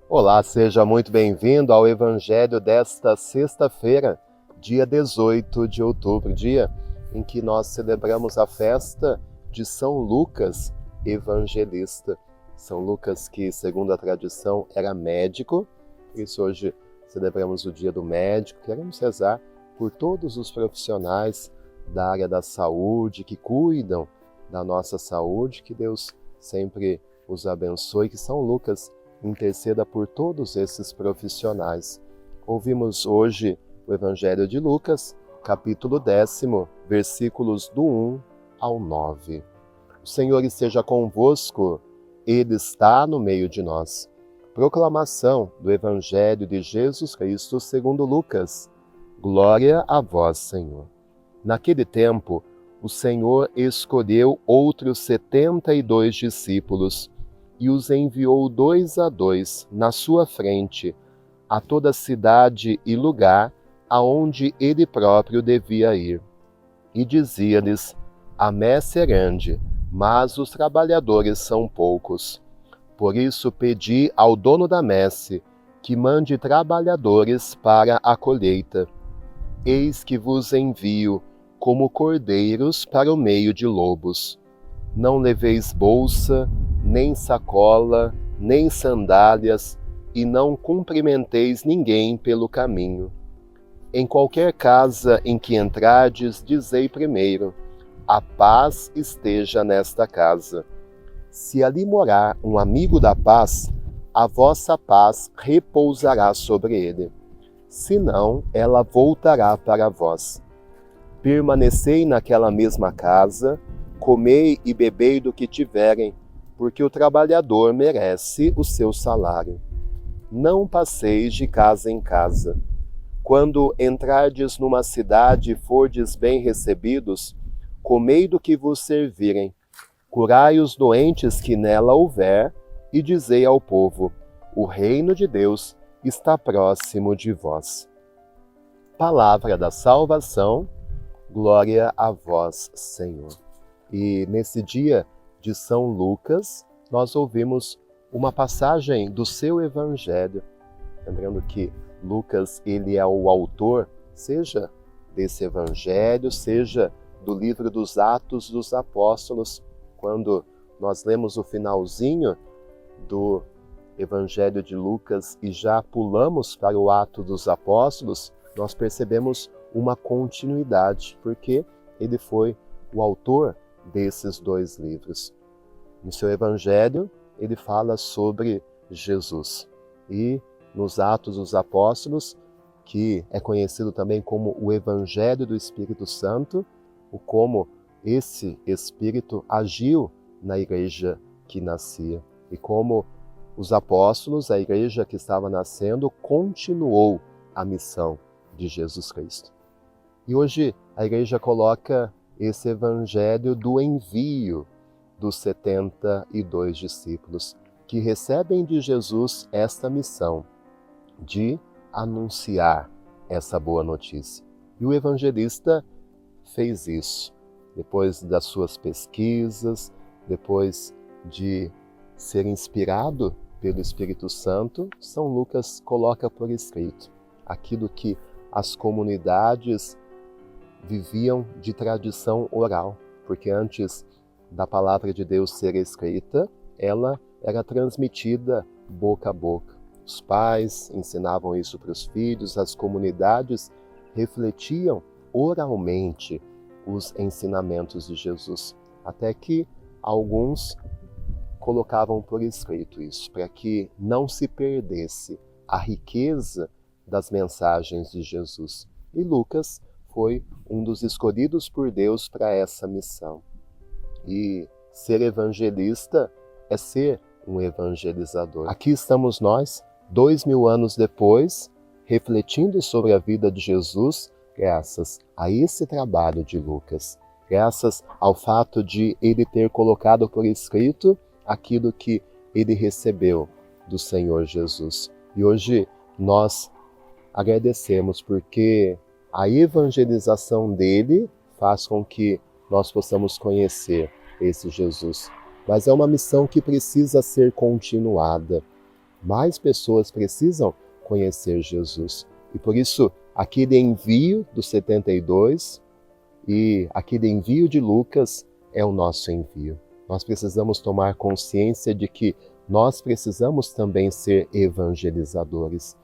Olá, seja muito bem-vindo ao Evangelho desta sexta-feira, dia 18 de outubro, dia em que nós celebramos a festa de São Lucas Evangelista. São Lucas que, segundo a tradição, era médico, por isso hoje celebramos o dia do médico. Queremos rezar por todos os profissionais da área da saúde que cuidam da nossa saúde, que Deus sempre os abençoe, que São Lucas interceda por todos esses profissionais. Ouvimos hoje o Evangelho de Lucas, capítulo 10, versículos do 1 ao 9. O Senhor esteja convosco, Ele está no meio de nós. Proclamação do Evangelho de Jesus Cristo segundo Lucas. Glória a vós, Senhor. Naquele tempo, o Senhor escolheu outros 72 discípulos e os enviou 2 a 2 na sua frente, a toda cidade e lugar aonde ele próprio devia ir. E dizia-lhes: a messe é grande, mas os trabalhadores são poucos. Por isso pedi ao dono da messe que mande trabalhadores para a colheita. Eis que vos envio como cordeiros para o meio de lobos. Não leveis bolsa, nem sacola, nem sandálias, e não cumprimenteis ninguém pelo caminho. Em qualquer casa em que entrardes, dizei primeiro: a paz esteja nesta casa. Se ali morar um amigo da paz, a vossa paz repousará sobre ele. Senão, ela voltará para vós. Permanecei naquela mesma casa, comei e bebei do que tiverem, porque o trabalhador merece o seu salário. Não passeis de casa em casa. Quando entrardes numa cidade e fordes bem recebidos, comei do que vos servirem, curai os doentes que nela houver, e dizei ao povo: o reino de Deus está próximo de vós. Palavra da salvação, glória a vós, Senhor. E nesse dia de São Lucas, nós ouvimos uma passagem do seu Evangelho. Lembrando que Lucas, ele é o autor, seja desse Evangelho, seja do livro dos Atos dos Apóstolos. Quando nós lemos o finalzinho do Evangelho de Lucas e já pulamos para o Ato dos Apóstolos, nós percebemos uma continuidade, porque ele foi o autor desses 2 livros. No seu Evangelho, ele fala sobre Jesus. E nos Atos dos Apóstolos, que é conhecido também como o Evangelho do Espírito Santo, o como esse Espírito agiu na igreja que nascia. E como os apóstolos, a igreja que estava nascendo, continuou a missão de Jesus Cristo. E hoje a igreja coloca esse evangelho do envio dos 72 discípulos, que recebem de Jesus esta missão de anunciar essa boa notícia. E o evangelista fez isso. Depois das suas pesquisas, depois de ser inspirado pelo Espírito Santo, São Lucas coloca por escrito aquilo que as comunidades viviam de tradição oral, porque antes da palavra de Deus ser escrita, ela era transmitida boca a boca. Os pais ensinavam isso para os filhos, as comunidades refletiam oralmente os ensinamentos de Jesus, até que alguns colocavam por escrito isso, para que não se perdesse a riqueza das mensagens de Jesus. E Lucas foi um dos escolhidos por Deus para essa missão. E ser evangelista é ser um evangelizador. Aqui estamos nós, 2000 anos depois, refletindo sobre a vida de Jesus, graças a esse trabalho de Lucas, graças ao fato de ele ter colocado por escrito aquilo que ele recebeu do Senhor Jesus. E hoje nós agradecemos porque a evangelização dele faz com que nós possamos conhecer esse Jesus. Mas é uma missão que precisa ser continuada. mais pessoas precisam conhecer Jesus. E por isso, aquele envio dos 72 e aquele envio de Lucas é o nosso envio. Nós precisamos tomar consciência de que nós precisamos também ser evangelizadores.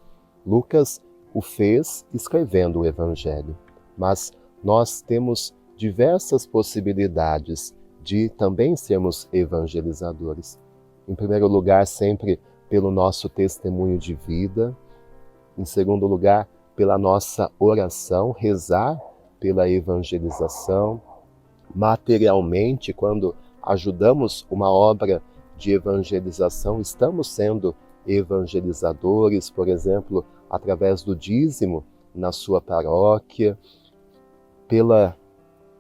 Lucas o fez escrevendo o Evangelho, mas nós temos diversas possibilidades de também sermos evangelizadores. Em primeiro lugar, sempre pelo nosso testemunho de vida. Em segundo lugar, pela nossa oração, rezar pela evangelização. Materialmente, quando ajudamos uma obra de evangelização, estamos sendo evangelizadores, por exemplo, através do dízimo na sua paróquia, pela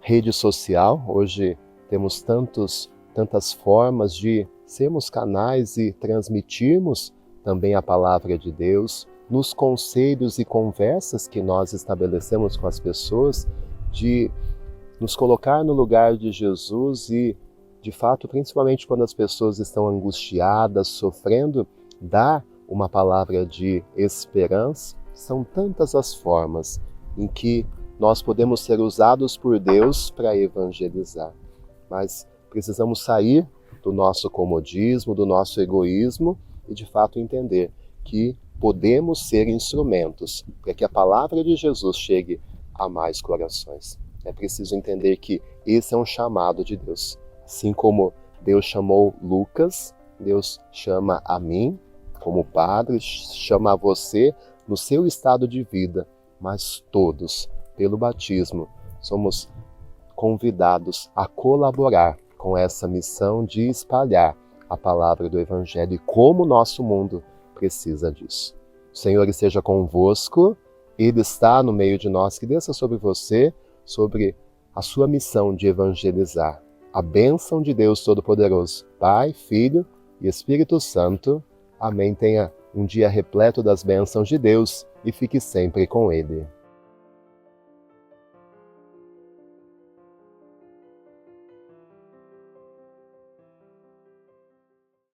rede social. Hoje temos tantas formas de sermos canais e transmitirmos também a palavra de Deus, nos conselhos e conversas que nós estabelecemos com as pessoas, de nos colocar no lugar de Jesus e, de fato, principalmente quando as pessoas estão angustiadas, sofrendo, dar uma palavra de esperança. São tantas as formas em que nós podemos ser usados por Deus para evangelizar. Mas precisamos sair do nosso comodismo, do nosso egoísmo e, de fato, entender que podemos ser instrumentos para que a palavra de Jesus chegue a mais corações. É preciso entender que esse é um chamado de Deus. Assim como Deus chamou Lucas, Deus chama a mim, como padre, chama a você no seu estado de vida, mas todos, pelo batismo, somos convidados a colaborar com essa missão de espalhar a palavra do Evangelho e como o nosso mundo precisa disso. O Senhor esteja convosco, Ele está no meio de nós, que desça sobre você, sobre a sua missão de evangelizar. A bênção de Deus Todo-Poderoso, Pai, Filho e Espírito Santo. Amém. Tenha um dia repleto das bênçãos de Deus e fique sempre com Ele.